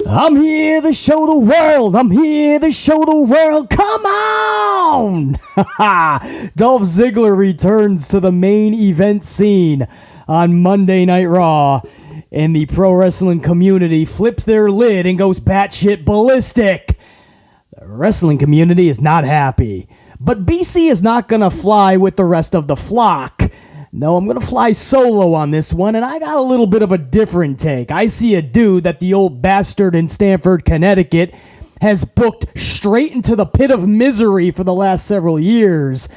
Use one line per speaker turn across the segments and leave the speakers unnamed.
I'm here to show the world. I'm here to show the world. Come on! Dolph Ziggler returns to the main event scene on Monday Night Raw, and the pro wrestling community flips their lid and goes batshit ballistic. The wrestling community is not happy, but BC is not going to fly with the rest of the flock. No, I'm going to fly solo on this one, and I got a little bit of a different take. I see a dude that the old bastard in Stamford, Connecticut, has booked straight into the pit of misery for the last several years.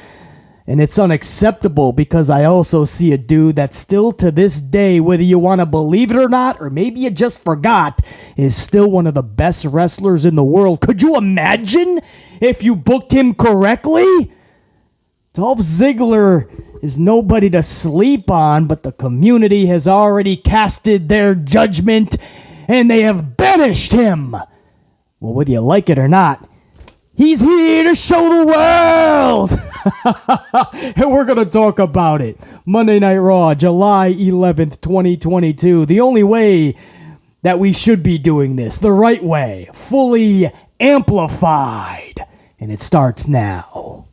And it's unacceptable because I also see a dude that still to this day, whether you want to believe it or not, or maybe you just forgot, is still one of the best wrestlers in the world. Could you imagine if you booked him correctly? Dolph Ziggler is nobody to sleep on, but the community has already casted their judgment and they have banished him. Well, whether you like it or not, he's here to show the world. And we're going to talk about it. Monday Night Raw, July 11th, 2022. The only way that we should be doing this, the right way, fully amplified. And it starts now.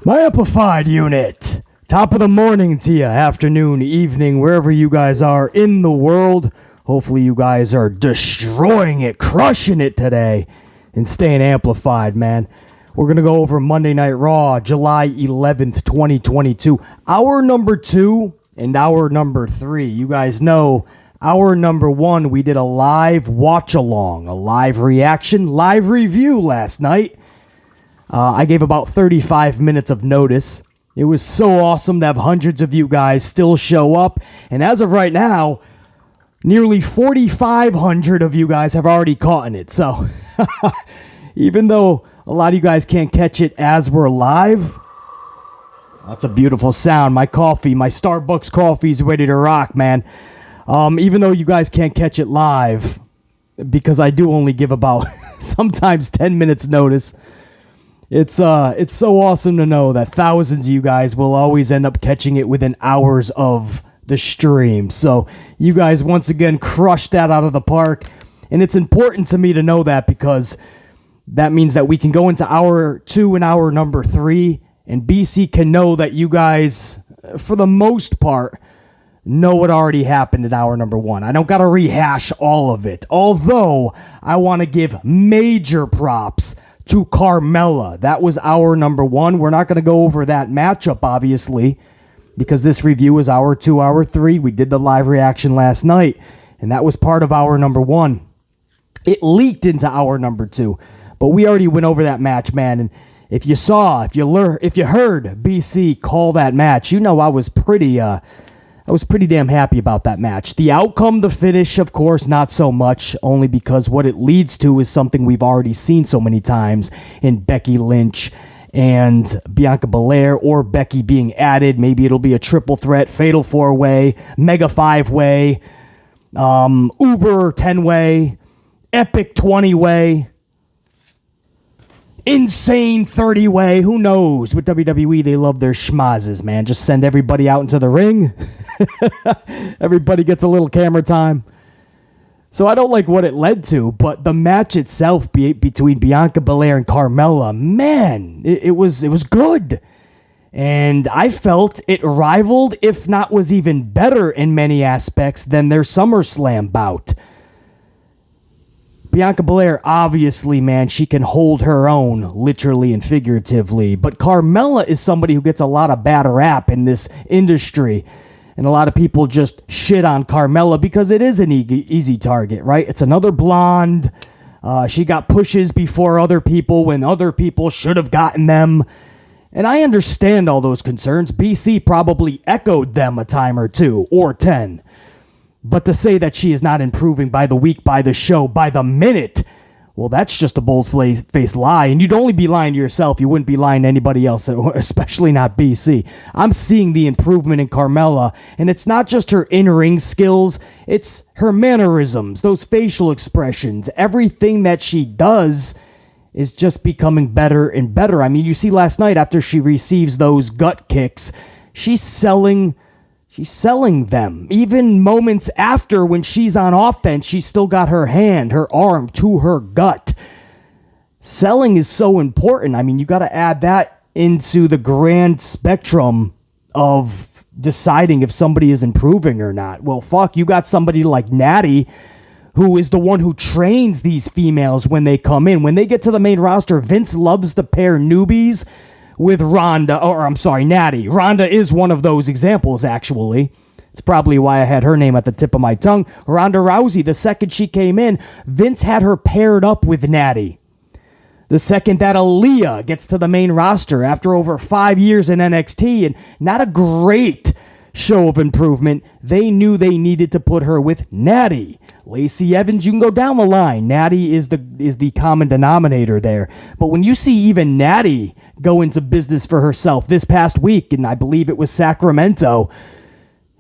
My amplified unit. Top of the morning to you, afternoon, evening, wherever you guys are in the world. Hopefully you guys are destroying it, crushing it today, and staying amplified, man. We're going to go over Monday Night Raw, July 11th, 2022. Hour number 2 and hour number 3. You guys know hour number 1, we did a live watch-along, a live reaction, live review last night. I gave about 35 minutes of notice. It was so awesome to have hundreds of you guys still show up. And as of right now, nearly 4,500 of you guys have already caught in it. So even though a lot of you guys can't catch it as we're live, that's a beautiful sound. My coffee, my Starbucks coffee is ready to rock, man. Even though you guys can't catch it live, because I do only give about sometimes 10 minutes notice. It's so awesome to know that thousands of you guys will always end up catching it within hours of the stream. So you guys once again crushed that out of the park. And it's important to me to know that because that means that we can go into hour 2 and hour number 3 and BC can know that you guys, for the most part, know what already happened in hour number 1. I don't got to rehash all of it. Although I want to give major props to Carmella. That was hour number 1. We're not going to go over that matchup, obviously, because this review is hour 2, hour 3. We did the live reaction last night, and that was part of hour number 1. It leaked into hour number 2, but we already went over that match, man. And if you saw, if you heard BC call that match, you know I was pretty damn happy about that match. The outcome, the finish, of course, not so much, only because what it leads to is something we've already seen so many times in Becky Lynch and Bianca Belair, or Becky being added. Maybe it'll be a triple threat, fatal 4-way, mega 5-way, Uber 10-way, epic 20-way, insane 30-way. Who knows? With WWE, they love their schmazes, man. Just send everybody out into the ring. Everybody gets a little camera time. So I don't like what it led to, but the match itself between Bianca Belair and Carmella, man, it was good. And I felt it rivaled, if not was even better in many aspects than their SummerSlam bout. Bianca Belair, obviously, man, she can hold her own, literally and figuratively. But Carmella is somebody who gets a lot of bad rap in this industry. And a lot of people just shit on Carmella because it is an easy target, right? It's another blonde. She got pushes before other people when other people should have gotten them. And I understand all those concerns. BC probably echoed them a time or 2 or 10. But to say that she is not improving by the week, by the show, by the minute, Well, that's just a bold-faced lie, and you'd only be lying to yourself. You wouldn't be lying to anybody else, especially not BC. I'm seeing the improvement in Carmella, and it's not just her in-ring skills. It's her mannerisms, those facial expressions. Everything that she does is just becoming better and better. I mean, you see last night after she receives those gut kicks, she's selling them. Even moments after, when she's on offense, she's still got her hand, her arm to her gut. Selling is so important. I mean, you got to add that into the grand spectrum of deciding if somebody is improving or not. Well, fuck, you got somebody like Natty, who is the one who trains these females when they come in. When they get to the main roster, Vince loves to pair newbies with Natty. Ronda is one of those examples, actually. It's probably why I had her name at the tip of my tongue. Ronda Rousey, the second she came in, Vince had her paired up with Natty. The second that Aaliyah gets to the main roster after over 5 years in NXT and not a great show of improvement, they knew they needed to put her with Natty. Lacey Evans, you can go down the line. Natty is the common denominator there. But when you see even Natty go into business for herself this past week, and I believe it was Sacramento,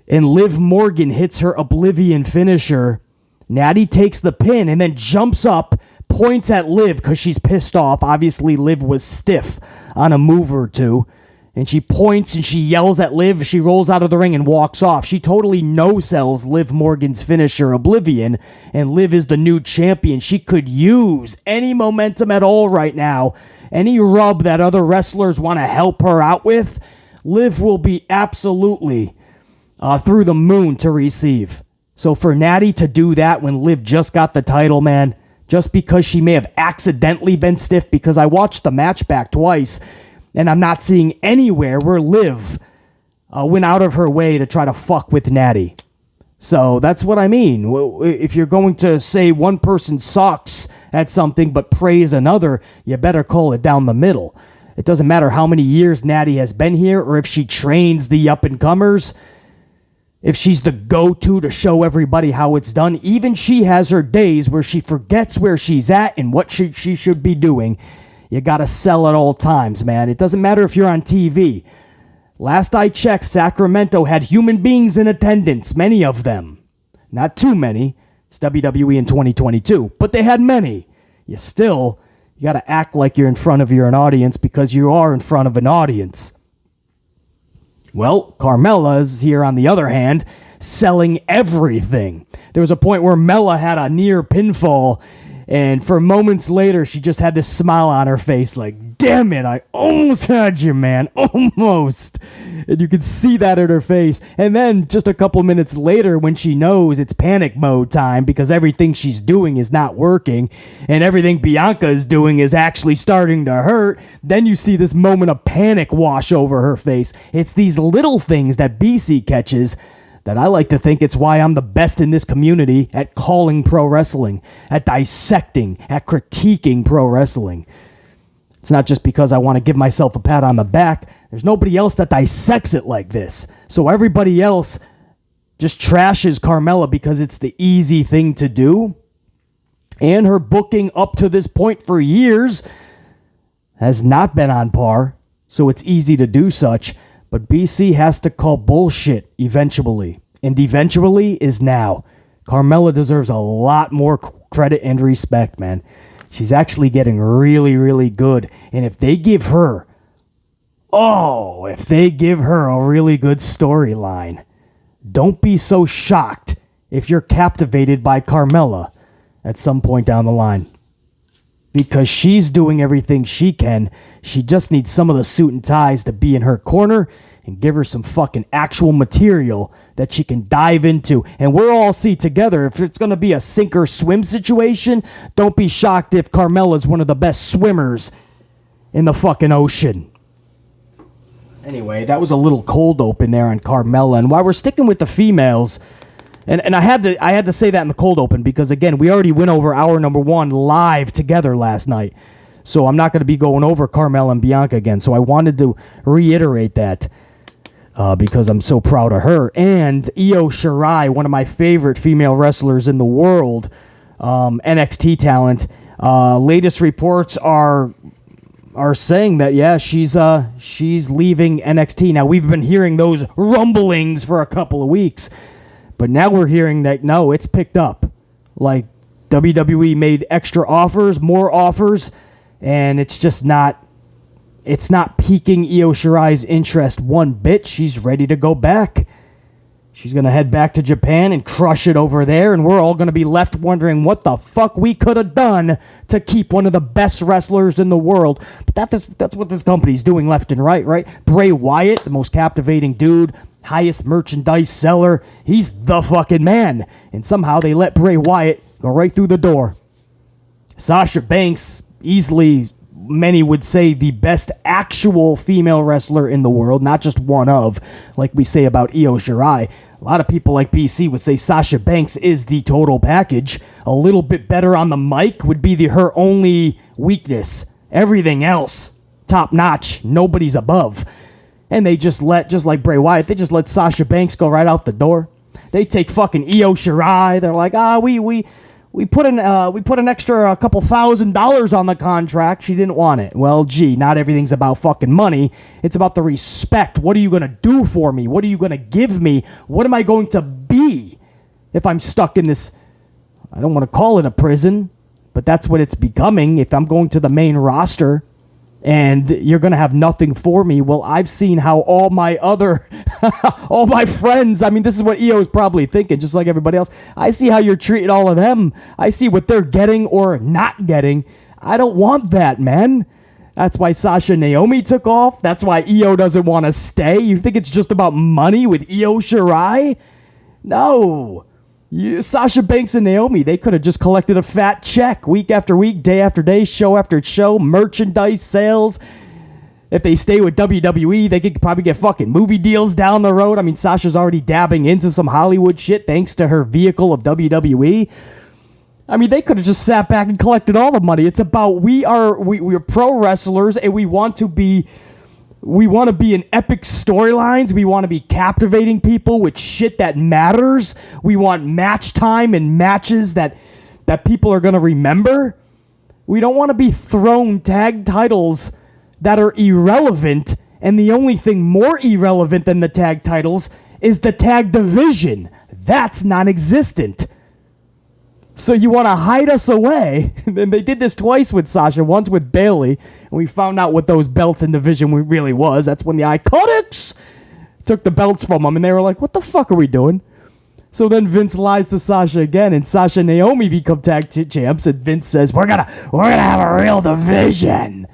and Liv Morgan hits her Oblivion finisher, Natty takes the pin and then jumps up, points at Liv because she's pissed off. Obviously, Liv was stiff on a move or two. And she points and she yells at Liv. She rolls out of the ring and walks off. She totally no-sells Liv Morgan's finisher, Oblivion. And Liv is the new champion. She could use any momentum at all right now. Any rub that other wrestlers want to help her out with, Liv will be absolutely through the moon to receive. So for Natty to do that when Liv just got the title, man, just because she may have accidentally been stiff, because I watched the match back twice, and I'm not seeing anywhere where Liv went out of her way to try to fuck with Natty. So that's what I mean. If you're going to say one person sucks at something but praise another, you better call it down the middle. It doesn't matter how many years Natty has been here or if she trains the up-and-comers. If she's the go-to to show everybody how it's done, even she has her days where she forgets where she's at and what she should be doing. You got to sell at all times, man. It doesn't matter if you're on TV. Last I checked, Sacramento had human beings in attendance, many of them. Not too many. It's WWE in 2022, but they had many. You got to act like you're in front of an audience because you are in front of an audience. Well, Carmella is here, on the other hand, selling everything. There was a point where Mella had a near pinfall, and for moments later, she just had this smile on her face like, damn it, I almost had you, man, almost. And you could see that in her face. And then just a couple minutes later, when she knows it's panic mode time because everything she's doing is not working and everything Bianca is doing is actually starting to hurt, then you see this moment of panic wash over her face. It's these little things that BC catches that I like to think it's why I'm the best in this community at calling pro wrestling, at dissecting, at critiquing pro wrestling. It's not just because I want to give myself a pat on the back. There's nobody else that dissects it like this. So everybody else just trashes Carmella because it's the easy thing to do. And her booking up to this point for years has not been on par. So it's easy to do such. But BC has to call bullshit eventually. And eventually is now. Carmella deserves a lot more credit and respect, man. She's actually getting really, really good. And if they give her a really good storyline, don't be so shocked if you're captivated by Carmella at some point down the line. Because she's doing everything she can. She just needs some of the suit and ties to be in her corner and give her some fucking actual material that she can dive into. And we'll all see together if it's going to be a sink or swim situation. Don't be shocked if Carmella's one of the best swimmers in the fucking ocean. Anyway, that was a little cold open there on Carmella. And while we're sticking with the females, and I had to say that in the cold open because, again, we already went over hour number 1 live together last night. So I'm not going to be going over Carmella and Bianca again. So I wanted to reiterate that because I'm so proud of her. And Io Shirai, one of my favorite female wrestlers in the world, NXT talent, Latest reports are saying that, yeah, she's leaving NXT. Now, we've been hearing those rumblings for a couple of weeks, but now we're hearing that, no, it's picked up. Like, WWE made extra offers, more offers, and it's just not piquing Io Shirai's interest one bit. She's ready to go back. She's going to head back to Japan and crush it over there, and we're all going to be left wondering what the fuck we could have done to keep one of the best wrestlers in the world. But that's what this company's doing left and right? Bray Wyatt, the most captivating dude, highest merchandise seller, he's the fucking man. And somehow they let Bray Wyatt go right through the door. Sasha Banks, easily, many would say, the best actual female wrestler in the world, not just one of, like we say about Io Shirai. A lot of people like BC would say Sasha Banks is the total package. A little bit better on the mic would be her only weakness. Everything else, top notch, nobody's above. And they just like Bray Wyatt, they just let Sasha Banks go right out the door. They take fucking Io Shirai. They're like, we put an extra couple $1,000 on the contract. She didn't want it. Well, gee, not everything's about fucking money. It's about the respect. What are you going to do for me? What are you going to give me? What am I going to be if I'm stuck in this, I don't want to call it a prison, but that's what it's becoming if I'm going to the main roster and you're going to have nothing for me. Well, I've seen how all my friends, I mean, this is what Io is probably thinking, just like everybody else. I see how you're treating all of them. I see what they're getting or not getting. I don't want that, man. That's why Sasha and Naomi took off. That's why Io doesn't want to stay. You think it's just about money with Io Shirai? No. Sasha Banks and Naomi, they could have just collected a fat check week after week, day after day, show after show, merchandise sales. If they stay with WWE, they could probably get fucking movie deals down the road. I mean, Sasha's already dabbing into some Hollywood shit thanks to her vehicle of WWE. I mean, they could have just sat back and collected all the money. It's about we're pro wrestlers and we want to be in epic storylines. We want to be captivating people with shit that matters. We want match time and matches that people are going to remember. We don't want to be thrown tag titles that are irrelevant, and the only thing more irrelevant than the tag titles is the tag division. That's non-existent. So you want to hide us away, and they did this twice with Sasha, once with Bayley, and we found out what those belts in division really was. That's when the Iconics took the belts from them, and they were like, what the fuck are we doing? So then Vince lies to Sasha again, and Sasha and Naomi become tag champs, and Vince says, we're gonna have a real division.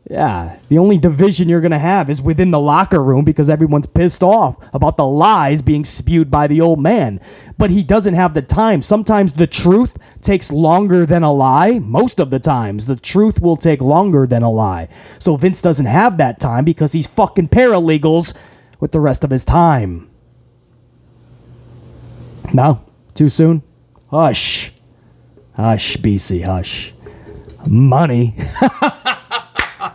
Yeah, the only division you're going to have is within the locker room because everyone's pissed off about the lies being spewed by the old man. But he doesn't have the time. Sometimes the truth takes longer than a lie. Most of the times, the truth will take longer than a lie. So Vince doesn't have that time because he's fucking paralegals with the rest of his time. No? Too soon? Hush. Hush, BC, hush. Money.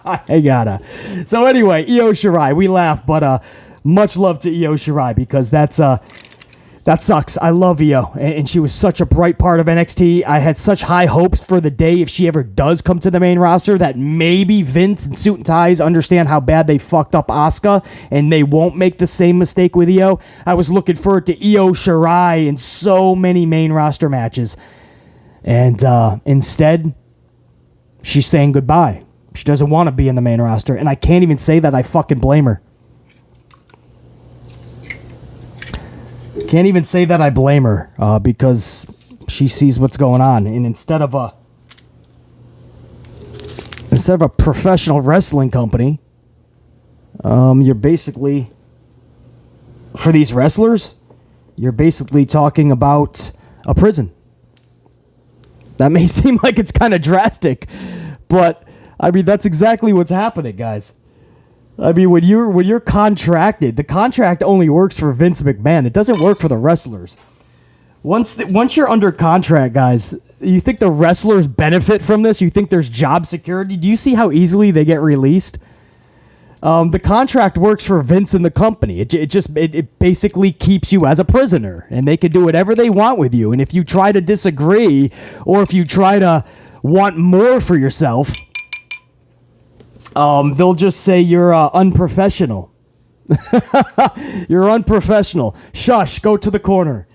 I gotta. So anyway, Io Shirai, we laugh, but much love to Io Shirai because that sucks. I love Io, and she was such a bright part of NXT. I had such high hopes for the day if she ever does come to the main roster that maybe Vince and Suit and Ties understand how bad they fucked up Asuka, and they won't make the same mistake with Io. I was looking forward to Io Shirai in so many main roster matches, and instead, she's saying goodbye. She doesn't want to be in the main roster, and I can't even say that I fucking blame her. Can't even say that I blame her because she sees what's going on, and instead of a professional wrestling company, you're basically, for these wrestlers, you're basically talking about a prison. That may seem like it's kind of drastic, but I mean, that's exactly what's happening, guys. I mean, when you're contracted, the contract only works for Vince McMahon. It doesn't work for the wrestlers. Once you're under contract, guys, you think the wrestlers benefit from this? You think there's job security? Do you see how easily they get released? The contract works for Vince and the company. It basically keeps you as a prisoner, and they can do whatever they want with you. And if you try to disagree, or if you try to want more for yourself, they'll just say you're unprofessional. You're unprofessional. Shush, go to the corner.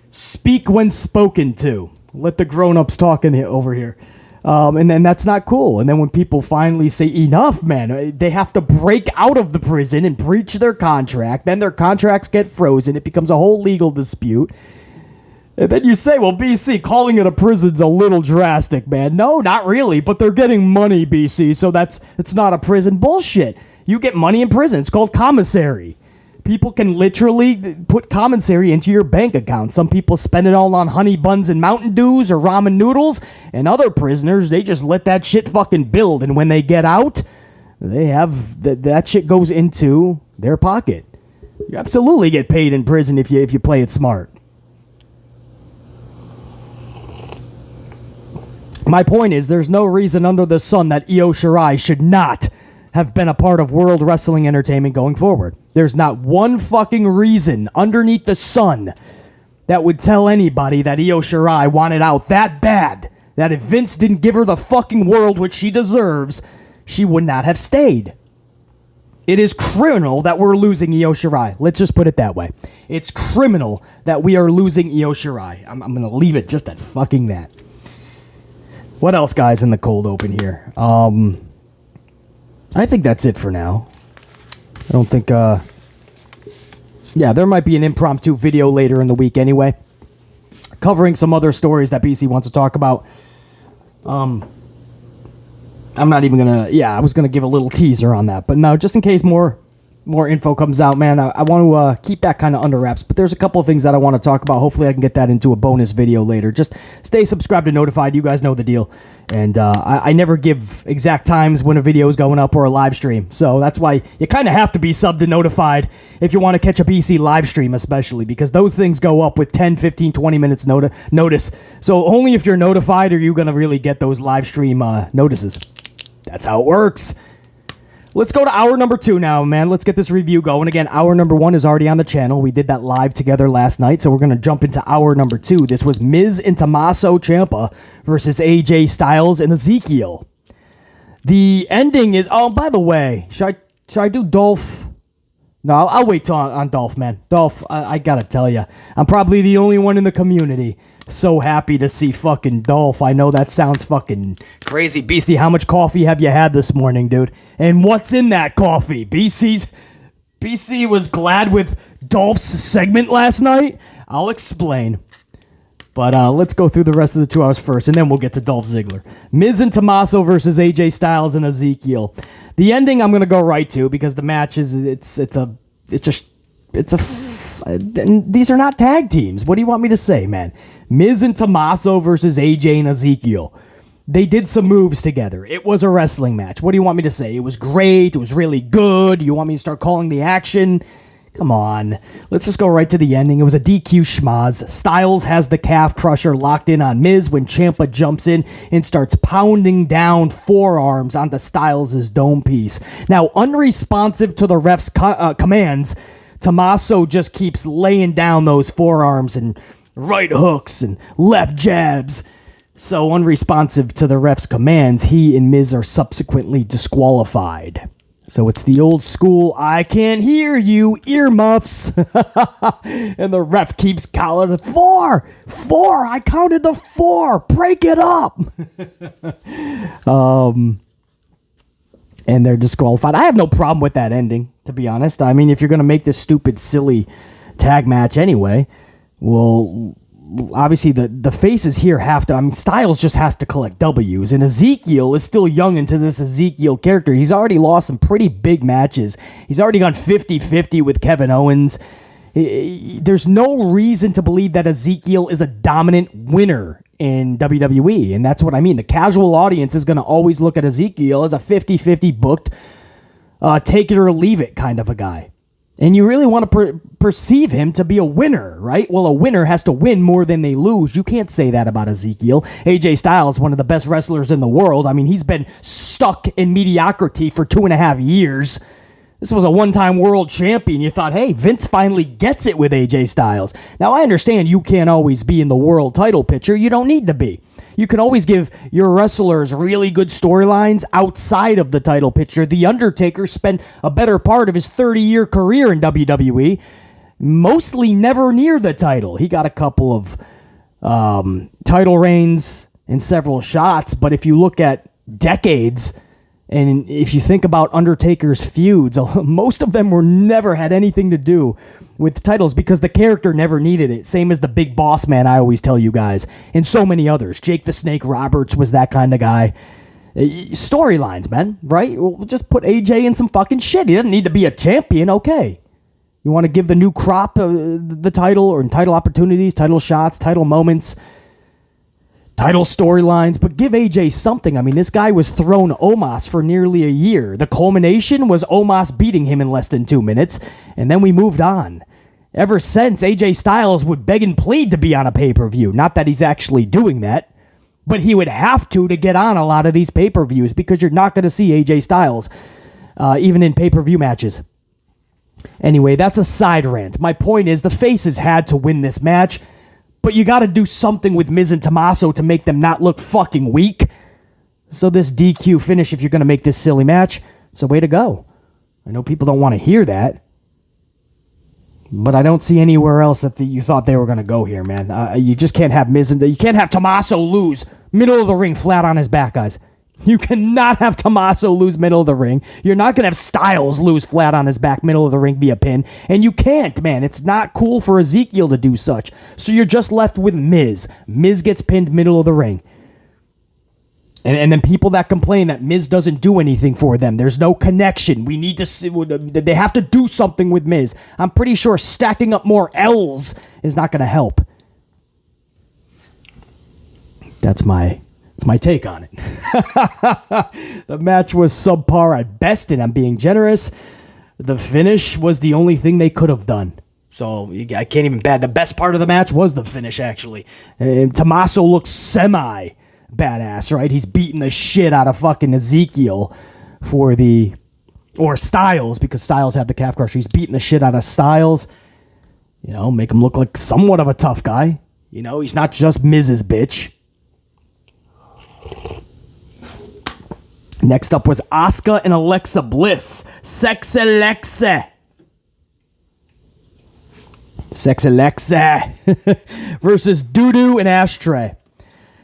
Speak when spoken to. Let the grown-ups talk over here. And then that's not cool. And then when people finally say, enough, man, they have to break out of the prison and breach their contract. Then their contracts get frozen. It becomes a whole legal dispute. And then you say, well, BC, calling it a prison's a little drastic, man. No, not really, but they're getting money, BC, so it's not a prison. Bullshit. You get money in prison. It's called commissary. People can literally put commissary into your bank account. Some people spend it all on honey buns and Mountain Dews or ramen noodles, and other prisoners, they just let that shit fucking build, and when they get out, they have that shit goes into their pocket. You absolutely get paid in prison if you play it smart. My point is, there's no reason under the sun that Io Shirai should not have been a part of World Wrestling Entertainment going forward. There's not one fucking reason underneath the sun that would tell anybody that Io Shirai wanted out that bad, that if Vince didn't give her the fucking world which she deserves, she would not have stayed. It is criminal that we're losing Io Shirai. Let's just put it that way. It's criminal that we are losing Io Shirai. I'm going to leave it just at fucking that. What else, guys, in the cold open here? I think that's it for now. I don't think, yeah, there might be an impromptu video later in the week anyway, covering some other stories that BC wants to talk about. I'm not even gonna, I was gonna give a little teaser on that, but no, just in case more info comes out, man, I want to keep that kind of under wraps, but there's a couple of things that I want to talk about. Hopefully I can get that into a bonus video later. Just stay subscribed and notified. You guys know the deal. And I never give exact times when a video is going up or a live stream, so that's why you kind of have to be subbed and notified if you want to catch a BC live stream, especially because those things go up with 10, 15, 20 minutes notice. So only if you're notified are you going to really get those live stream notices. That's how it works. Let's go to hour number 2 now, man. Let's get this review going. Again, hour number 1 is already on the channel. We did that live together last night, so we're going to jump into hour number 2. This was Miz and Tommaso Ciampa versus AJ Styles and Ezekiel. The ending is... Oh, by the way, should I do Dolph? No, I'll wait till on Dolph, man. Dolph, I gotta tell you, I'm probably the only one in the community so happy to see fucking Dolph. I know that sounds fucking crazy. BC, how much coffee have you had this morning, dude? And what's in that coffee? BC was glad with Dolph's segment last night? I'll explain. But let's go through the rest of the 2 hours first, and then we'll get to Dolph Ziggler. Miz and Tommaso versus AJ Styles and Ezekiel. The ending I'm gonna go right to because the match is these are not tag teams. What do you want me to say, man? Miz and Tommaso versus AJ and Ezekiel. They did some moves together. It was a wrestling match. What do you want me to say? It was great. It was really good. You want me to start calling the action? Come on. Let's just go right to the ending. It was a DQ schmaz. Styles has the calf crusher locked in on Miz when Ciampa jumps in and starts pounding down forearms onto Styles' dome piece. Now, unresponsive to the ref's commands, Tommaso just keeps laying down those forearms and right hooks and left jabs. So unresponsive to the ref's commands, he and Miz are subsequently disqualified. So it's the old school, I can't hear you, earmuffs. And the ref keeps calling it, 4, I counted the 4, break it up. And they're disqualified. I have no problem with that ending, to be honest. I mean, if you're going to make this stupid, silly tag match anyway, well, obviously the faces here have to, I mean, Styles just has to collect W's, and Ezekiel is still young into this Ezekiel character. He's already lost some pretty big matches. He's already gone 50-50 with Kevin Owens. There's no reason to believe that Ezekiel is a dominant winner in WWE, and that's what I mean. The casual audience is going to always look at Ezekiel as a 50-50 booked, take it or leave it kind of a guy. And you really want to perceive him to be a winner, right? Well, a winner has to win more than they lose. You can't say that about Ezekiel. AJ Styles, one of the best wrestlers in the world. I mean, he's been stuck in mediocrity for 2.5 years. This was a one-time world champion. You thought, hey, Vince finally gets it with AJ Styles. Now, I understand you can't always be in the world title picture. You don't need to be. You can always give your wrestlers really good storylines outside of the title picture. The Undertaker spent a better part of his 30-year career in WWE, mostly never near the title. He got a couple of title reigns and several shots, but if you look at decades, and if you think about Undertaker's feuds, most of them never had anything to do with titles because the character never needed it. Same as the Big Boss Man, I always tell you guys, and so many others. Jake the Snake Roberts was that kind of guy. Storylines, man, right? We'll just put AJ in some fucking shit. He doesn't need to be a champion, okay. You want to give the new crop the title or title opportunities, title shots, title moments, title storylines, but give AJ something. I mean, this guy was thrown Omos for nearly a year. The culmination was Omos beating him in less than 2 minutes, and then we moved on. Ever since, AJ Styles would beg and plead to be on a pay-per-view. Not that he's actually doing that, but he would have to get on a lot of these pay-per-views because you're not going to see AJ Styles, even in pay-per-view matches. Anyway, that's a side rant. My point is the faces had to win this match, but you got to do something with Miz and Tommaso to make them not look fucking weak. So this DQ finish, if you're going to make this silly match, it's a way to go. I know people don't want to hear that, but I don't see anywhere else that you thought they were going to go here, man. You just can't have Miz and you can't have Tommaso lose middle of the ring flat on his back, guys. You cannot have Tommaso lose middle of the ring. You're not going to have Styles lose flat on his back middle of the ring via pin. And you can't, man. It's not cool for Ezekiel to do such. So you're just left with Miz. Miz gets pinned middle of the ring. And then people that complain that Miz doesn't do anything for them. There's no connection. We need to see, they have to do something with Miz. I'm pretty sure stacking up more L's is not going to help. That's my take on it. The match was subpar at best, and I'm being generous. The finish was the only thing they could have done. So I can't even bad. The best part of the match was the finish, actually. Tommaso looks semi-badass, right? He's beating the shit out of fucking Ezekiel or Styles, because Styles had the calf crusher. He's beating the shit out of Styles. You know, make him look like somewhat of a tough guy. You know, he's not just Miz's bitch. Next up was Asuka and Alexa Bliss. Sex Alexa versus Doodoo and Ashtray.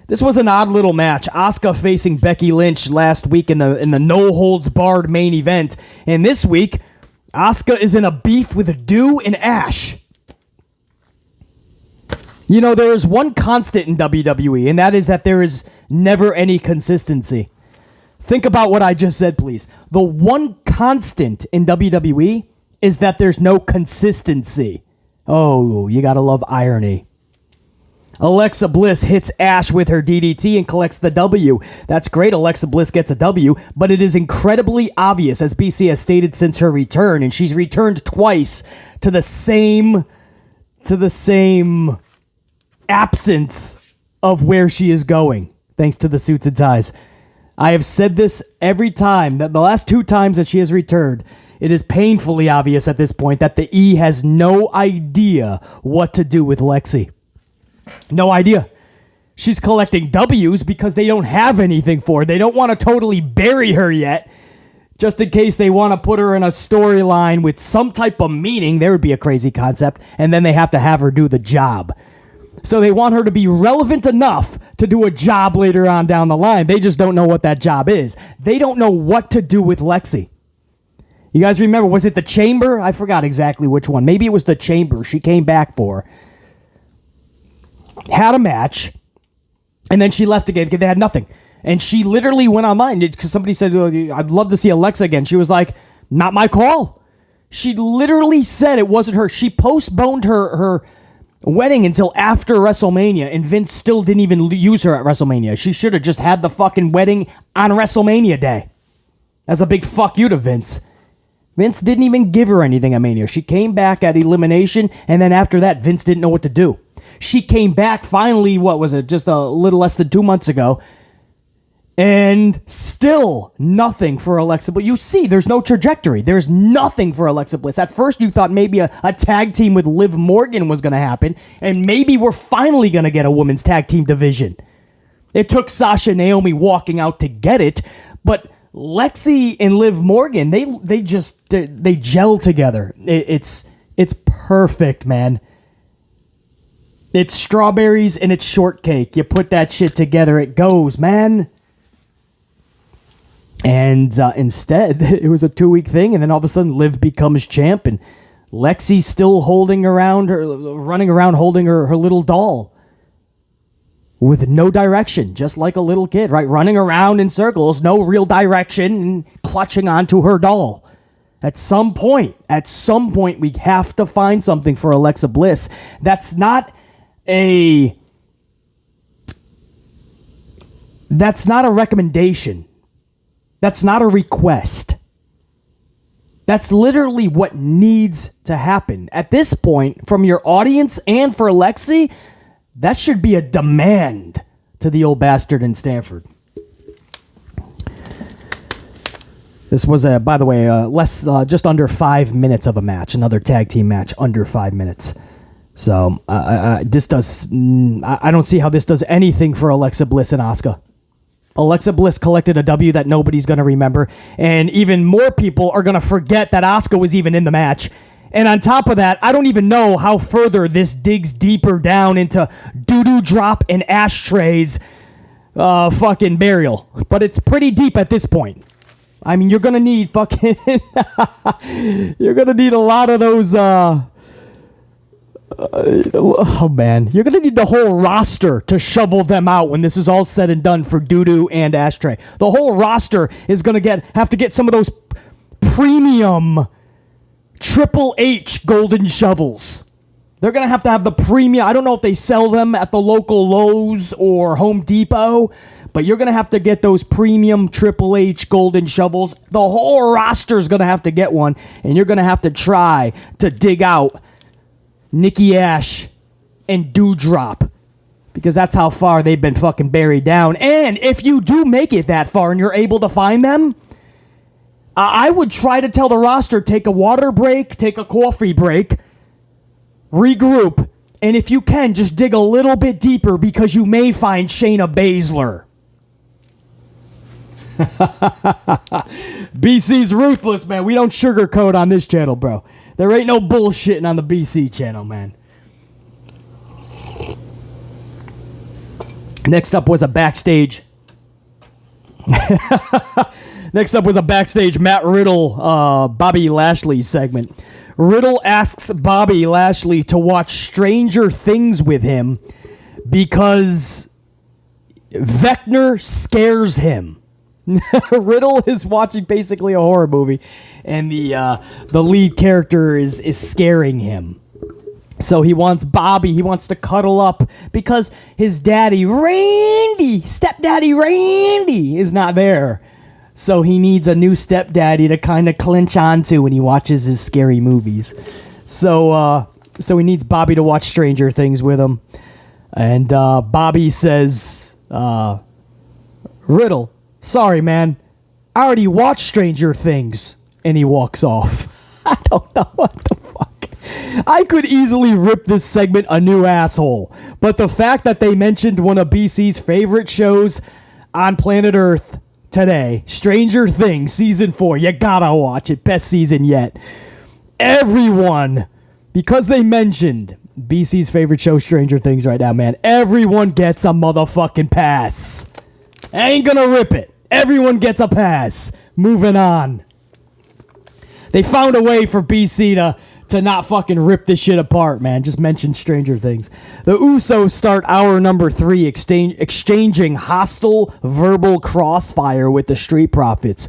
This was an odd little match. Asuka facing Becky Lynch last week in the no holds barred main event, and this week Asuka is in a beef with Do and A.S.H. You know, there is one constant in WWE, and that is that there is never any consistency. Think about what I just said, please. The one constant in WWE is that there's no consistency. Oh, you gotta love irony. Alexa Bliss hits A.S.H. with her DDT and collects the W. That's great, Alexa Bliss gets a W, but it is incredibly obvious, as BC has stated since her return, and she's returned twice to the same absence of where she is going, thanks to the suits and ties. I have said this every time, that the last 2 times that she has returned, it is painfully obvious at this point that the E has no idea what to do with Lexi. No idea. She's collecting W's because they don't have anything for her. They don't want to totally bury her yet, just in case they want to put her in a storyline with some type of meaning. There would be a crazy concept, and then they have to have her do the job. So they want her to be relevant enough to do a job later on down the line. They just don't know what that job is. They don't know what to do with Lexi. You guys remember, was it the Chamber? I forgot exactly which one. Maybe it was the Chamber she came back for. Had a match, and then she left again because they had nothing. And she literally went online because somebody said, I'd love to see Alexa again. She was like, not my call. She literally said it wasn't her. She postponed her wedding until after WrestleMania, and Vince still didn't even use her at WrestleMania. She should have just had the fucking wedding on WrestleMania day. That's a big fuck you to Vince. Vince didn't even give her anything at Mania. She came back at Elimination, and then after that, Vince didn't know what to do. She came back finally, what was it, just a little less than 2 months ago, And still nothing for Alexa Bliss. You see, there's no trajectory. There's nothing for Alexa Bliss. At first, you thought maybe a tag team with Liv Morgan was going to happen, and maybe we're finally going to get a women's tag team division. It took Sasha and Naomi walking out to get it, but Lexi and Liv Morgan, they gel together. It's perfect, man. It's strawberries and it's shortcake. You put that shit together, it goes, man. And instead, it was a 2-week thing, and then all of a sudden, Liv becomes champ, and Lexi's still running around holding her little doll with no direction, just like a little kid, right? Running around in circles, no real direction, and clutching onto her doll. At some point, we have to find something for Alexa Bliss. That's not a recommendation. That's not a request. That's literally what needs to happen. At this point, from your audience and for Lexi, that should be a demand to the old bastard in Stanford. This was, by the way, just under 5 minutes of a match. Another tag team match, under 5 minutes. So, I don't see how this does anything for Alexa Bliss and Asuka. Alexa Bliss collected a W that nobody's going to remember, and even more people are going to forget that Asuka was even in the match. And on top of that, I don't even know how further this digs deeper down into doo-doo drop and ashtrays fucking burial. But it's pretty deep at this point. I mean, you're going to need you're going to need a lot of those... oh man, you're gonna need the whole roster to shovel them out when this is all said and done for doo-doo and ashtray. The whole roster is gonna have to get some of those premium Triple H golden shovels. They're gonna have to have the premium. I don't know if they sell them at the local Lowe's or Home Depot, but you're gonna have to get those premium Triple H golden shovels. The whole roster is gonna have to get one, and you're gonna have to try to dig out Nikki A.S.H. and Doudrop, because that's how far they've been fucking buried down. And if you do make it that far and you're able to find them, I would try to tell the roster, take a water break, take a coffee break, regroup, and if you can, just dig a little bit deeper, because you may find Shayna Baszler. BC's ruthless, man. We don't sugarcoat on this channel, bro. There ain't no bullshitting on the BC channel, man. Next up was a backstage. Matt Riddle, Bobby Lashley segment. Riddle asks Bobby Lashley to watch Stranger Things with him because Vecna scares him. Riddle is watching basically a horror movie, and the lead character is scaring him. So he wants to cuddle up because his stepdaddy Randy is not there. So he needs a new stepdaddy to kind of clinch onto when he watches his scary movies. So he needs Bobby to watch Stranger Things with him. And Bobby says, Riddle, sorry, man. I already watched Stranger Things. And he walks off. I don't know what the fuck. I could easily rip this segment a new asshole. But the fact that they mentioned one of BC's favorite shows on planet Earth today, Stranger Things Season 4, you gotta watch it. Best season yet. Everyone, because they mentioned BC's favorite show, Stranger Things, right now, man, everyone gets a motherfucking pass. I ain't gonna rip it. Everyone gets a pass. Moving on. They found a way for BC to not fucking rip this shit apart, man. Just mention Stranger Things. The Usos start hour number 3 exchanging hostile verbal crossfire with the Street Profits.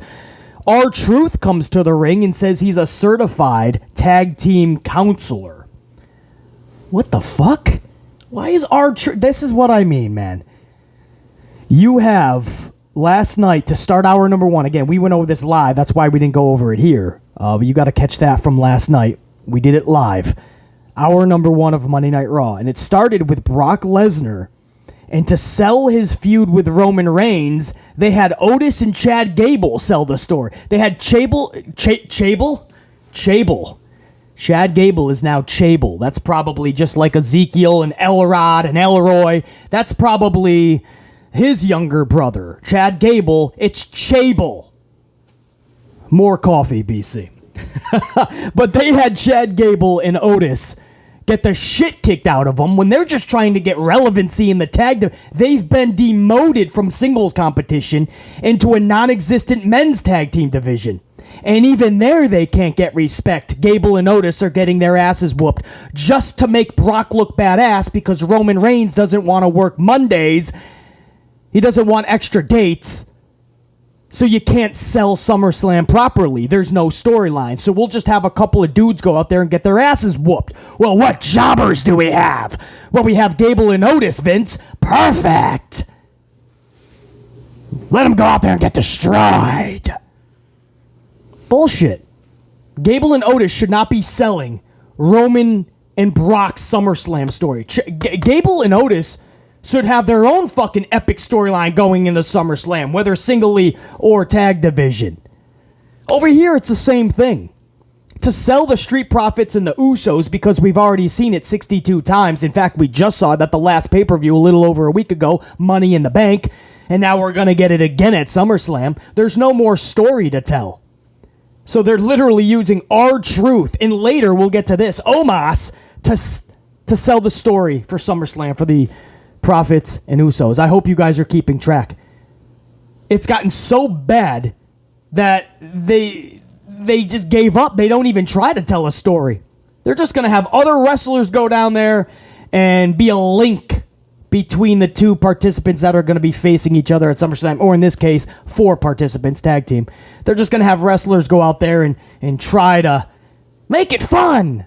R-Truth comes to the ring and says he's a certified tag team counselor. What the fuck? Why is R-Truth... This is what I mean, man. You have last night to start hour number 1. Again, we went over this live. That's why we didn't go over it here. But you got to catch that from last night. We did it live. Hour number 1 of Monday Night Raw. And it started with Brock Lesnar And to sell his feud with Roman Reigns, they had Otis and Chad Gable sell the story. They had Chable. Chad Gable is now Chable. That's probably just like Ezekiel and Elrod and Elroy. That's probably his younger brother. Chad Gable, it's Chable. More coffee, BC. But they had Chad Gable and Otis get the shit kicked out of them when they're just trying to get relevancy in the tag. They've been demoted from singles competition into a non-existent men's tag team division. And even there, they can't get respect. Gable and Otis are getting their asses whooped just to make Brock look badass because Roman Reigns doesn't want to work Mondays. He doesn't want extra dates. So you can't sell SummerSlam properly. There's no storyline. So we'll just have a couple of dudes go out there and get their asses whooped. Well, what jobbers do we have? Well, we have Gable and Otis, Vince. Perfect. Let them go out there and get destroyed. Bullshit. Gable and Otis should not be selling Roman and Brock's SummerSlam story. Gable and Otis should have their own fucking epic storyline going into SummerSlam, whether singly or tag division. Over here, it's the same thing. To sell the Street Profits and the Usos, because we've already seen it 62 times. In fact, we just saw it at the last pay-per-view a little over a week ago, Money in the Bank, and now we're going to get it again at SummerSlam. There's no more story to tell. So they're literally using R-Truth, and later we'll get to this, Omos, to sell the story for SummerSlam for the Profits and Usos. I hope you guys are keeping track. It's gotten so bad that they just gave up. They don't even try to tell a story. They're just going to have other wrestlers go down there and be a link between the two participants that are going to be facing each other at SummerSlam, or in this case, 4 participants, tag team. They're just going to have wrestlers go out there and try to make it fun.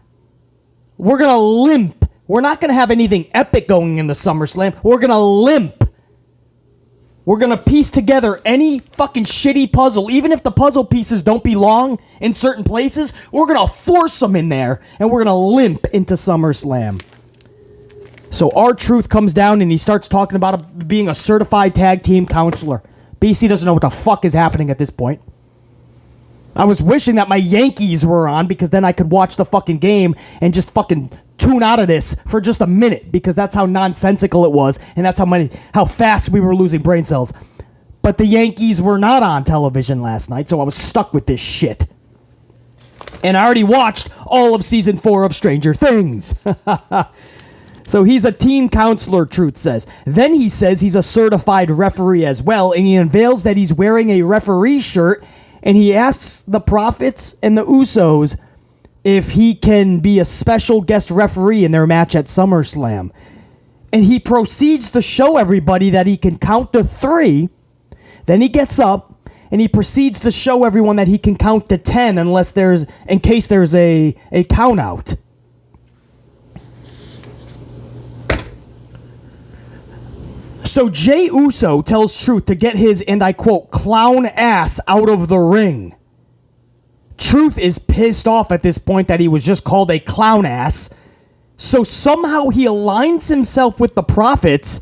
We're going to limp. We're not going to have anything epic going in the SummerSlam. We're going to limp. We're going to piece together any fucking shitty puzzle. Even if the puzzle pieces don't belong in certain places, we're going to force them in there, and we're going to limp into SummerSlam. So R-Truth comes down, and he starts talking about being a certified tag team counselor. BC doesn't know what the fuck is happening at this point. I was wishing that my Yankees were on, because then I could watch the fucking game and just fucking tune out of this for just a minute, because that's how nonsensical it was, and that's how fast we were losing brain cells. But the Yankees were not on television last night, so I was stuck with this shit. And I already watched all of season 4 of Stranger Things. So he's a team counselor, Truth says. Then he says he's a certified referee as well, and he unveils that he's wearing a referee shirt, and he asks the Profits and the Usos if he can be a special guest referee in their match at SummerSlam. And he proceeds to show everybody that he can count to 3. Then he gets up and he proceeds to show everyone that he can count to 10 in case there's a count out. So Jey Uso tells Truth to get his, and I quote, clown ass out of the ring. Truth is pissed off at this point that he was just called a clown ass. So somehow he aligns himself with the Profits,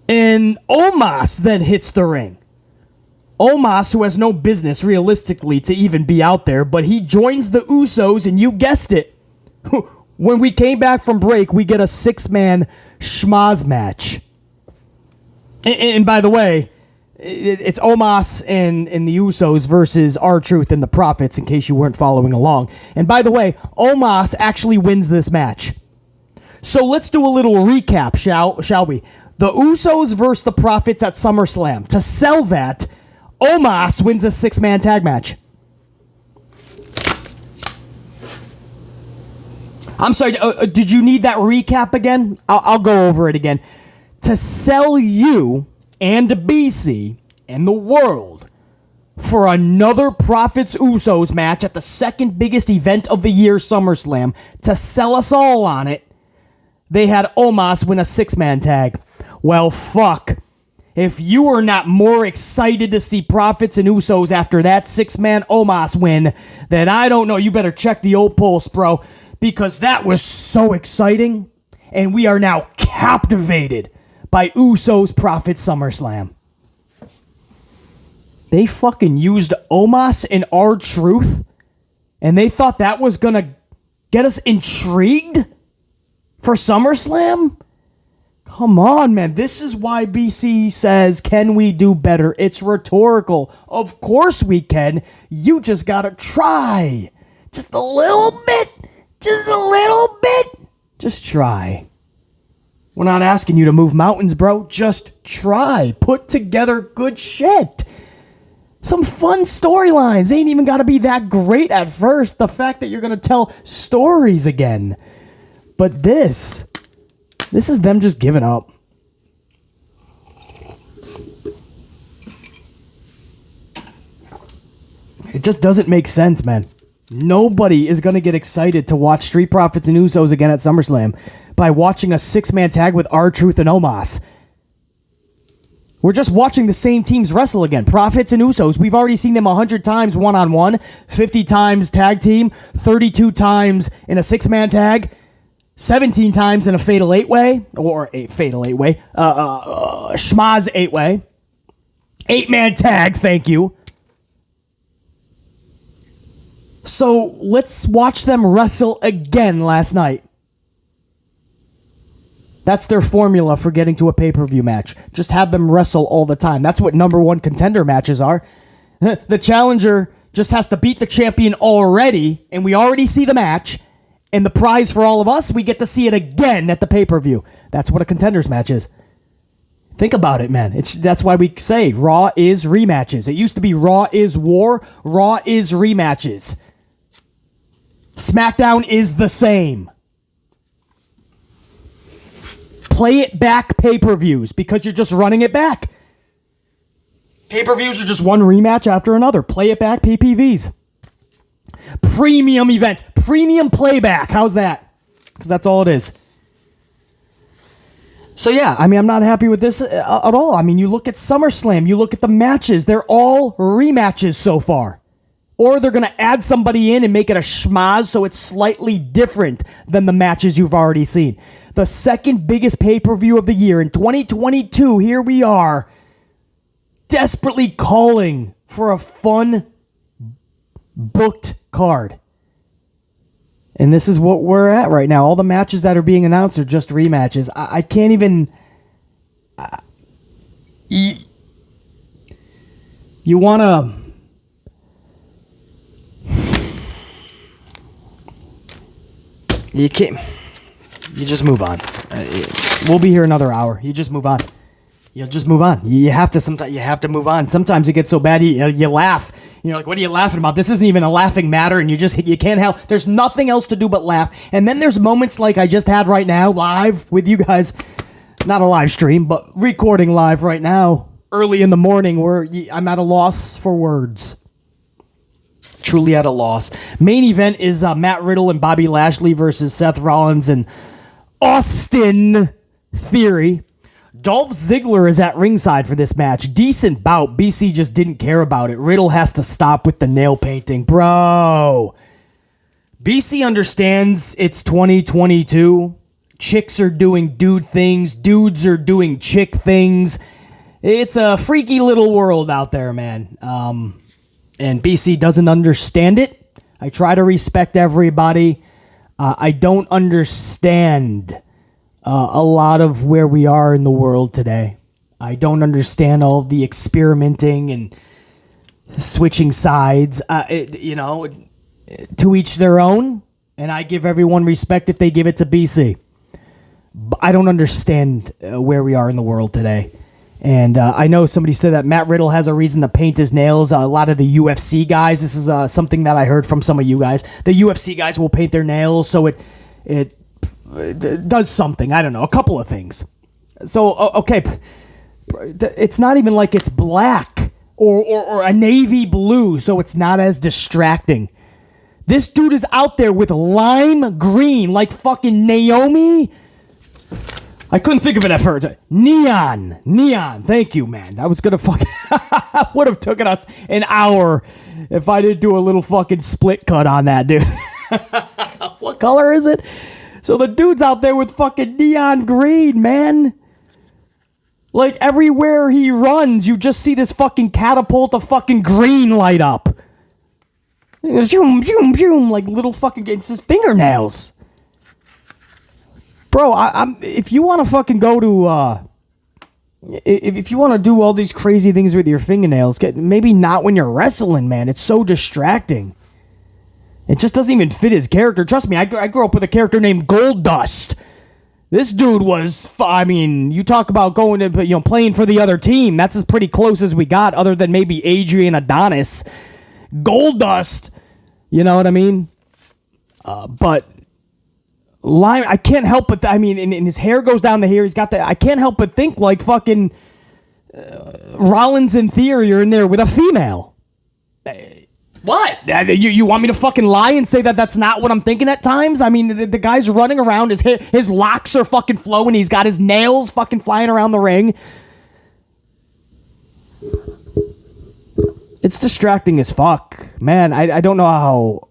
and Omos then hits the ring. Omos, who has no business realistically to even be out there, but he joins the Usos, and you guessed it. When we came back from break, we get a 6-man schmaz match. And by the way, it's Omos and the Usos versus R-Truth and the Profits, in case you weren't following along. And by the way, Omos actually wins this match. So let's do a little recap, shall we? The Usos versus the Profits at SummerSlam. To sell that, Omos wins a 6-man tag match. I'm sorry, did you need that recap again? I'll go over it again. To sell you and BC and the world for another Profits Usos match at the second biggest event of the year, SummerSlam, to sell us all on it, they had Omos win a 6-man tag. Well, fuck. If you are not more excited to see Profits and Usos after that 6-man Omos win, then I don't know. You better check the old pulse, bro, because that was so exciting, and we are now captivated by Usos Profit SummerSlam. They fucking used Omos and R-Truth, and they thought that was going to get us intrigued for SummerSlam? Come on, man. This is why BC says, can we do better? It's rhetorical. Of course we can. You just gotta try. Just a little bit. Just a little bit. Just try. We're not asking you to move mountains, bro. Just try. Put together good shit. Some fun storylines. Ain't even gotta be that great at first. The fact that you're gonna tell stories again. But this is them just giving up. It just doesn't make sense, man. Nobody is going to get excited to watch Street Profits and Usos again at SummerSlam by watching a 6-man tag with R-Truth and Omos. We're just watching the same teams wrestle again. Profits and Usos. We've already seen them 100 times one-on-one, 50 times tag team, 32 times in a 6-man tag, 17 times in a Fatal 8-Way, or a Fatal 8-Way, Schmaz 8-Way, 8-man tag, thank you. So let's watch them wrestle again last night. That's their formula for getting to a pay-per-view match. Just have them wrestle all the time. That's what number one contender matches are. The challenger just has to beat the champion already, and we already see the match. And the prize for all of us, we get to see it again at the pay-per-view. That's what a contenders match is. Think about it, man. That's why we say Raw is rematches. It used to be Raw is war. Raw is rematches. SmackDown is the same. Play it back pay-per-views because you're just running it back. Pay-per-views are just one rematch after another. Play it back PPVs. Premium events. Premium playback. How's that? Because that's all it is. So yeah, I mean, I'm not happy with this at all. I mean, you look at SummerSlam. You look at the matches. They're all rematches so far. Or they're going to add somebody in and make it a schmaz so it's slightly different than the matches you've already seen. The second biggest pay-per-view of the year in 2022, here we are, desperately calling for a fun, booked card. And this is what we're at right now. All the matches that are being announced are just rematches. I can't even... You want to... You can't. You just move on. We'll be here another hour. You just move on. You'll just move on. You have to. Sometimes you have to move on. Sometimes it gets so bad you laugh. You're like, what are you laughing about? This isn't even a laughing matter, and you can't help. There's nothing else to do but laugh. And then there's moments like I just had right now, live with you guys. Not a live stream, but recording live right now, early in the morning, where I'm at a loss for words. Truly at a loss. Main event is Matt Riddle and Bobby Lashley versus Seth Rollins and Austin Theory. Dolph Ziggler is at ringside for this match. Decent bout. BC just didn't care about it. Riddle has to stop with the nail painting. Bro. BC understands it's 2022. Chicks are doing dude things. Dudes are doing chick things. It's a freaky little world out there, man. And BC doesn't understand it. I try to respect everybody. I don't understand a lot of where we are in the world today. I don't understand all of the experimenting and switching sides. To each their own. And I give everyone respect if they give it to BC. But I don't understand where we are in the world today. And I know somebody said that Matt Riddle has a reason to paint his nails. A lot of the UFC guys, this is something that I heard from some of you guys. The UFC guys will paint their nails so it does something. I don't know, a couple of things. So, okay, it's not even like it's black or a navy blue, so it's not as distracting. This dude is out there with lime green, like fucking Naomi. I couldn't think of it at first. Neon. Thank you, man. That was gonna fucking would have taken us an hour if I didn't do a little fucking split cut on that, dude. What color is it? So the dude's out there with fucking neon green, man. Like, everywhere he runs, you just see this fucking catapult of fucking green light up. Zoom, zoom, zoom, like little fucking... It's his fingernails. Bro, if you want to fucking go to... If you want to do all these crazy things with your fingernails, maybe not when you're wrestling, man. It's so distracting. It just doesn't even fit his character. Trust me, I grew up with a character named Goldust. This dude was, I mean, you talk about going to, playing for the other team. That's as pretty close as we got, other than maybe Adrian Adonis. Goldust, you know what I mean? But Lime, I can't help but, and his hair goes down to here. He's got I can't help but think like fucking Rollins and Theory are in there with a female. What? You want me to fucking lie and say that that's not what I'm thinking at times? I mean, the guy's running around, his locks are fucking flowing, he's got his nails fucking flying around the ring. It's distracting as fuck. Man, I don't know how...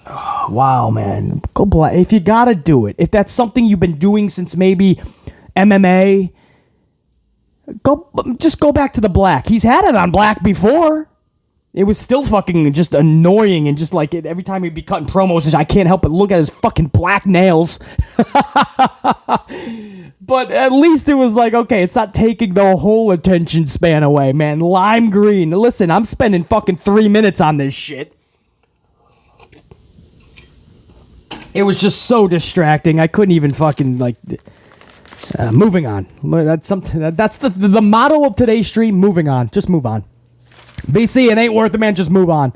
Oh, wow, man. Go black. If you gotta do it, if that's something you've been doing since maybe MMA, just go back to the black. He's had it on black before. It was still fucking just annoying, and just like every time he'd be cutting promos, I can't help but look at his fucking black nails. But at least it was like, okay, it's not taking the whole attention span away, man. Lime green. Listen, I'm spending fucking 3 minutes on this shit. It was just so distracting. I couldn't even fucking like... moving on. That's something. That's the motto of today's stream. Moving on. Just move on. BC, it ain't worth it, man. Just move on.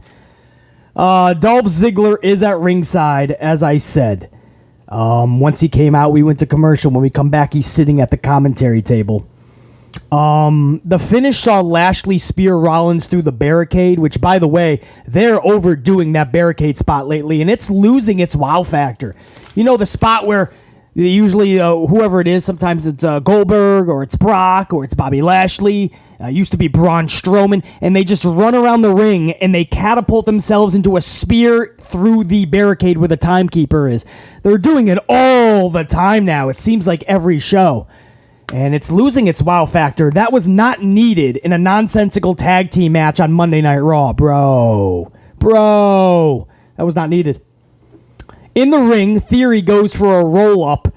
Dolph Ziggler is at ringside, as I said. Once he came out, we went to commercial. When we come back, he's sitting at the commentary table. The finish saw Lashley spear Rollins through the barricade, which, by the way, they're overdoing that barricade spot lately, and it's losing its wow factor. You know, the spot where usually whoever it is, sometimes it's Goldberg, or it's Brock, or it's Bobby Lashley, used to be Braun Strowman, and they just run around the ring, and they catapult themselves into a spear through the barricade where the timekeeper is. They're doing it all the time now. It seems like every show. And it's losing its wow factor. That was not needed in a nonsensical tag team match on Monday Night Raw. Bro. That was not needed. In the ring, Theory goes for a roll-up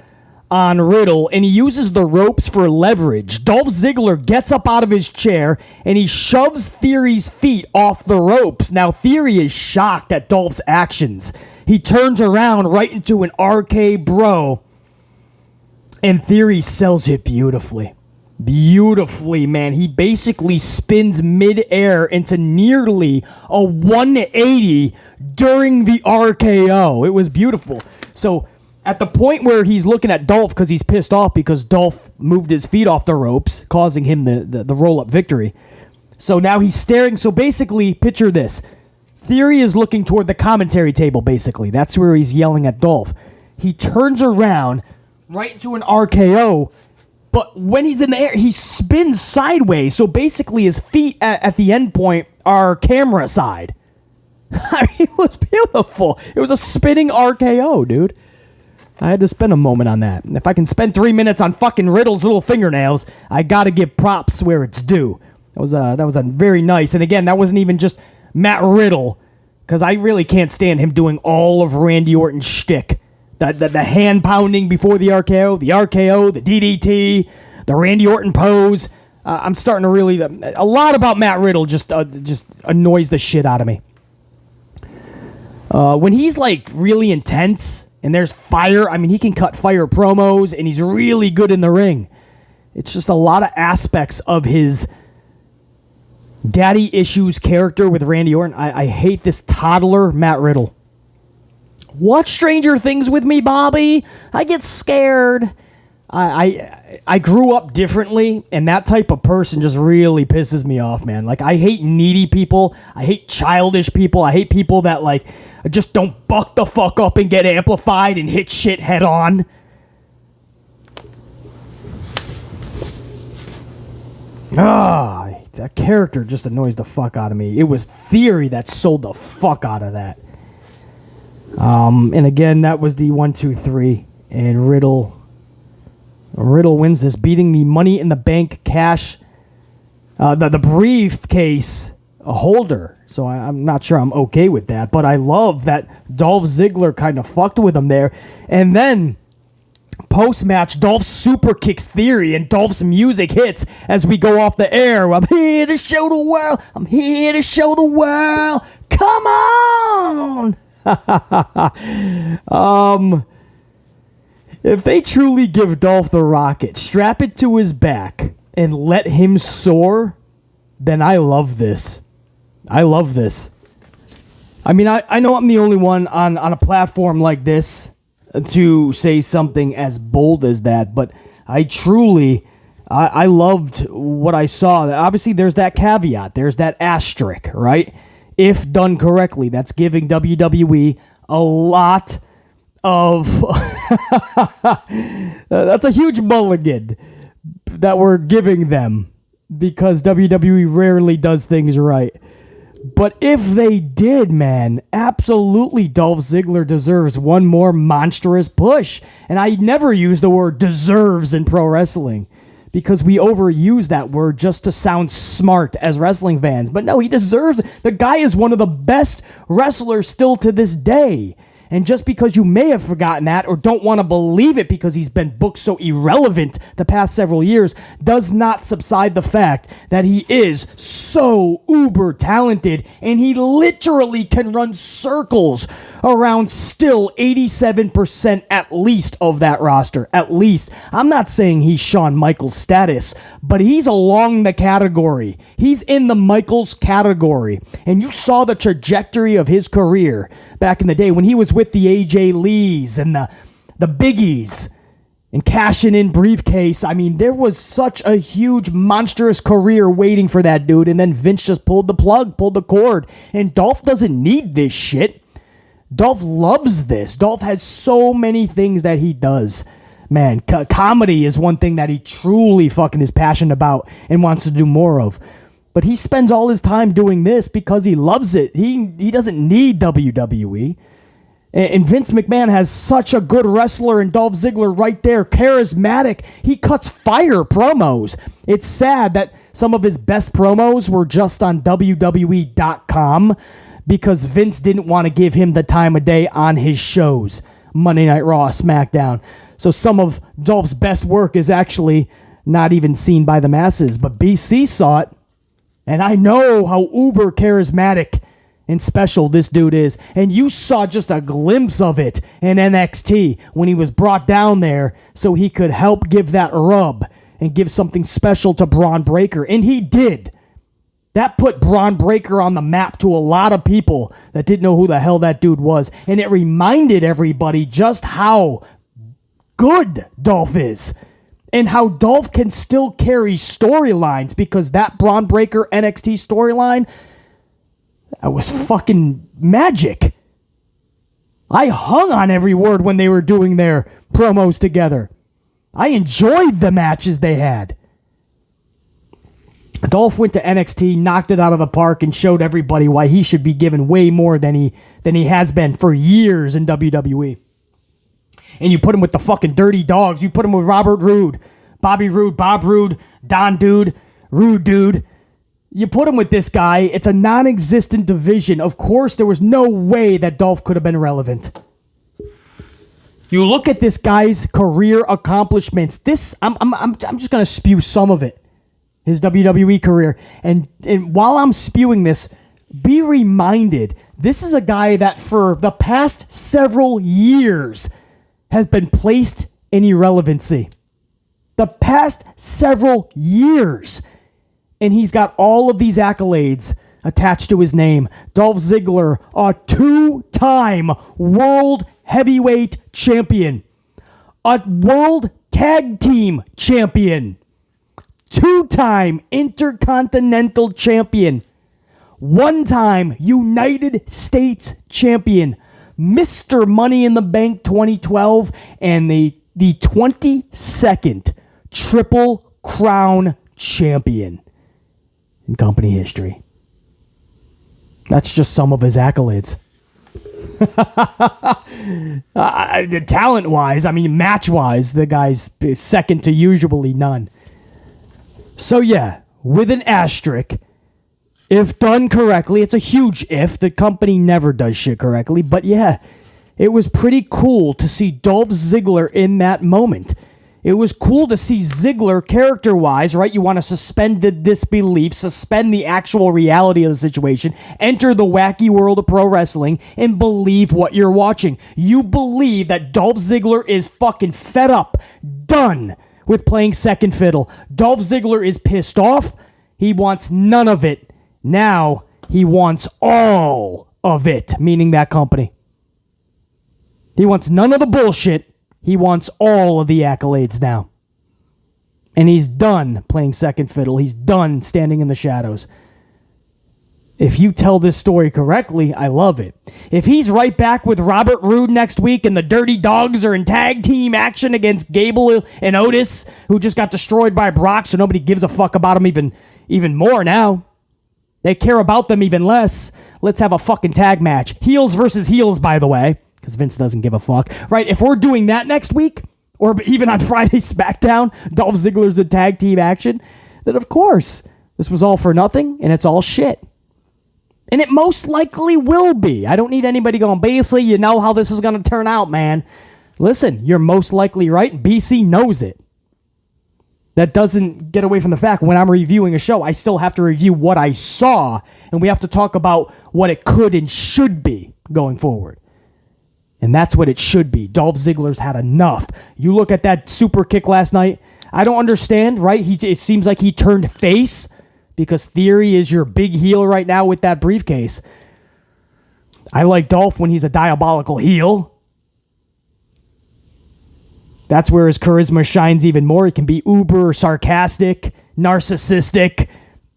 on Riddle, and he uses the ropes for leverage. Dolph Ziggler gets up out of his chair, and he shoves Theory's feet off the ropes. Now, Theory is shocked at Dolph's actions. He turns around right into an RK Bro, and Theory sells it beautifully. Beautifully, man. He basically spins mid-air into nearly a 180 during the RKO. It was beautiful. So, at the point where he's looking at Dolph because he's pissed off because Dolph moved his feet off the ropes, causing him the roll-up victory. So now he's staring. So basically, picture this. Theory is looking toward the commentary table, basically. That's where he's yelling at Dolph. He turns around right into an RKO, but when he's in the air, he spins sideways. So basically, his feet at the end point are camera side. I mean, it was beautiful. It was a spinning RKO, dude. I had to spend a moment on that. And if I can spend 3 minutes on fucking Riddle's little fingernails, I gotta give props where it's due. That was a very nice. And again, that wasn't even just Matt Riddle, because I really can't stand him doing all of Randy Orton's shtick. The hand pounding before the RKO, the DDT, the Randy Orton pose. I'm starting to really... a lot about Matt Riddle just annoys the shit out of me. When he's like really intense and there's fire, I mean, he can cut fire promos and he's really good in the ring. It's just a lot of aspects of his daddy issues character with Randy Orton. I hate this toddler Matt Riddle. Watch Stranger Things with me, Bobby. I get scared. I grew up differently, and that type of person just really pisses me off, man. Like, I hate needy people. I hate childish people. I hate people that, like, just don't buck the fuck up and get amplified and hit shit head on. That character just annoys the fuck out of me. It was Theory that sold the fuck out of that. And again, that was the 1, 2, 3, and Riddle Riddle wins this, beating the Money in the Bank cash, the briefcase holder. So I'm not sure I'm okay with that, but I love that Dolph Ziggler kind of fucked with him there. And then post-match, Dolph super kicks Theory, and Dolph's music hits as we go off the air. I'm here to show the world. I'm here to show the world. Come on. If they truly give Dolph the rocket, strap it to his back, and let him soar, then I love this. I love this. I mean, I know I'm the only one on a platform like this to say something as bold as that, but I truly, I loved what I saw. Obviously, there's that caveat. There's that asterisk, right? If done correctly, that's giving WWE a lot of... that's a huge mulligan that we're giving them because WWE rarely does things right. But if they did, man, absolutely Dolph Ziggler deserves one more monstrous push. And I never use the word deserves in pro wrestling because we overuse that word just to sound smart as wrestling fans. But no, he deserves it. The guy is one of the best wrestlers still to this day. And just because you may have forgotten that or don't want to believe it because he's been booked so irrelevant the past several years does not subside the fact that he is so uber talented and he literally can run circles around still 87% at least of that roster. At least. I'm not saying he's Shawn Michaels status, but he's along the category. He's in the Michaels category. And you saw the trajectory of his career back in the day when he was with the AJ Lees and the Biggies and cashing in briefcase. I mean, there was such a huge, monstrous career waiting for that dude, and then Vince just pulled the plug, pulled the cord, and Dolph doesn't need this shit. Dolph loves this. Dolph has so many things that he does. Man, comedy is one thing that he truly fucking is passionate about and wants to do more of. But he spends all his time doing this because he loves it. He doesn't need WWE. And Vince McMahon has such a good wrestler in Dolph Ziggler right there. Charismatic. He cuts fire promos. It's sad that some of his best promos were just on WWE.com because Vince didn't want to give him the time of day on his shows. Monday Night Raw, SmackDown. So some of Dolph's best work is actually not even seen by the masses. But BC saw it. And I know how uber charismatic and special this dude is. And you saw just a glimpse of it in NXT when he was brought down there so he could help give that rub and give something special to Braun Breaker. And he did. That put Braun Breaker on the map to a lot of people that didn't know who the hell that dude was. And it reminded everybody just how good Dolph is. And how Dolph can still carry storylines because that Braun Breaker NXT storyline, that was fucking magic. I hung on every word when they were doing their promos together. I enjoyed the matches they had. Dolph went to NXT, knocked it out of the park, and showed everybody why he should be given way more than he has been for years in WWE. And you put him with the fucking Dirty Dogs. You put him with Robert Roode, Bobby Roode, Bob Roode, Don Dude, Rude Dude. You put him with this guy. It's a non-existent division. Of course, there was no way that Dolph could have been relevant. You look at this guy's career accomplishments. I'm just gonna spew some of it. His WWE career. And while I'm spewing this, be reminded, this is a guy that for the past several years has been placed in irrelevancy. The past several years. And he's got all of these accolades attached to his name. Dolph Ziggler, a two-time World Heavyweight Champion. A World Tag Team Champion. Two-time Intercontinental Champion. One-time United States Champion. Mr. Money in the Bank 2012. And the 22nd Triple Crown Champion in company history. That's just some of his accolades. Talent-wise, I mean, match-wise, the guy's second to usually none. So yeah, with an asterisk, if done correctly, it's a huge if. The company never does shit correctly, but yeah, it was pretty cool to see Dolph Ziggler in that moment. It was cool to see Ziggler character-wise, right? You want to suspend the disbelief, suspend the actual reality of the situation, enter the wacky world of pro wrestling, and believe what you're watching. You believe that Dolph Ziggler is fucking fed up, done with playing second fiddle. Dolph Ziggler is pissed off. He wants none of it. Now he wants all of it, meaning that company. He wants none of the bullshit. He wants all of the accolades now. And he's done playing second fiddle. He's done standing in the shadows. If you tell this story correctly, I love it. If he's right back with Robert Roode next week and the Dirty Dogs are in tag team action against Gable and Otis, who just got destroyed by Brock, so nobody gives a fuck about him even more now. They care about them even less. Let's have a fucking tag match. Heels versus heels, by the way. Because Vince doesn't give a fuck. Right, if we're doing that next week, or even on Friday SmackDown, Dolph Ziggler's in tag team action, then of course, this was all for nothing, and it's all shit. And it most likely will be. I don't need anybody going, basically, you know how this is going to turn out, man. Listen, you're most likely right, and BC knows it. That doesn't get away from the fact when I'm reviewing a show, I still have to review what I saw, and we have to talk about what it could and should be going forward. And that's what it should be. Dolph Ziggler's had enough. You look at that super kick last night. I don't understand, right? It seems like he turned face because Theory is your big heel right now with that briefcase. I like Dolph when he's a diabolical heel. That's where his charisma shines even more. He can be uber sarcastic, narcissistic,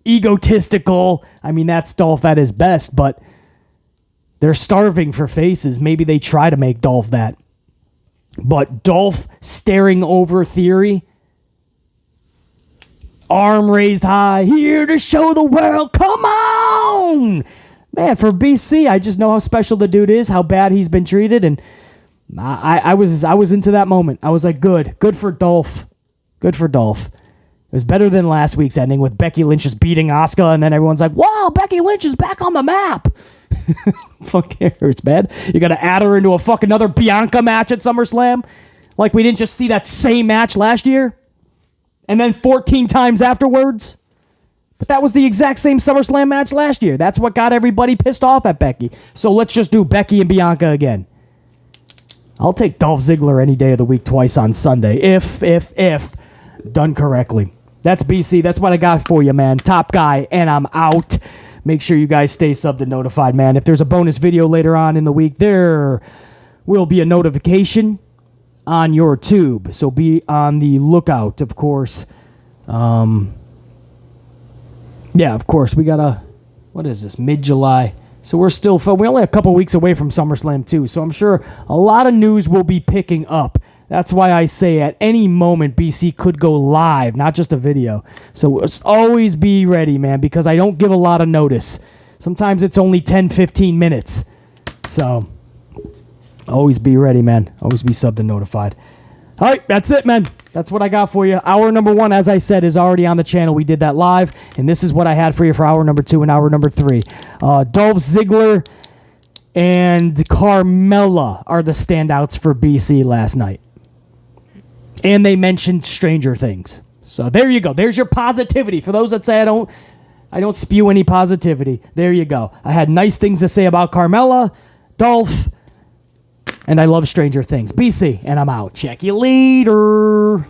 egotistical. I mean, that's Dolph at his best, but they're starving for faces. Maybe they try to make Dolph that. But Dolph staring over Theory, arm raised high, here to show the world, come on! Man, for BC, I just know how special the dude is, how bad he's been treated, and I was into that moment. I was like, good for Dolph. Good for Dolph. It was better than last week's ending with Becky Lynch just beating Asuka, and then everyone's like, wow, Becky Lynch is back on the map. Fuck cares, it's bad. You gotta add her into a fucking another Bianca match at SummerSlam? Like we didn't just see that same match last year? And then 14 times afterwards? But that was the exact same SummerSlam match last year. That's what got everybody pissed off at Becky. So let's just do Becky and Bianca again. I'll take Dolph Ziggler any day of the week twice on Sunday. If done correctly. That's BC. That's what I got for you, man. Top guy, and I'm out. Make sure you guys stay subbed and notified, man. If there's a bonus video later on in the week, there will be a notification on your tube. So be on the lookout, of course. Yeah, of course. We got what is this, mid-July. So we're only a couple weeks away from SummerSlam, too. So I'm sure a lot of news will be picking up. That's why I say at any moment BC could go live, not just a video. So always be ready, man, because I don't give a lot of notice. Sometimes it's only 10, 15 minutes. So always be ready, man. Always be subbed and notified. All right, that's it, man. That's what I got for you. Hour number 1, as I said, is already on the channel. We did that live, and this is what I had for you for hour number 2 and hour number 3. Dolph Ziggler and Carmella are the standouts for BC last night. And they mentioned Stranger Things. So there you go. There's your positivity. For those that say I don't spew any positivity, there you go. I had nice things to say about Carmella, Dolph, and I love Stranger Things. BC, and I'm out. Check you later.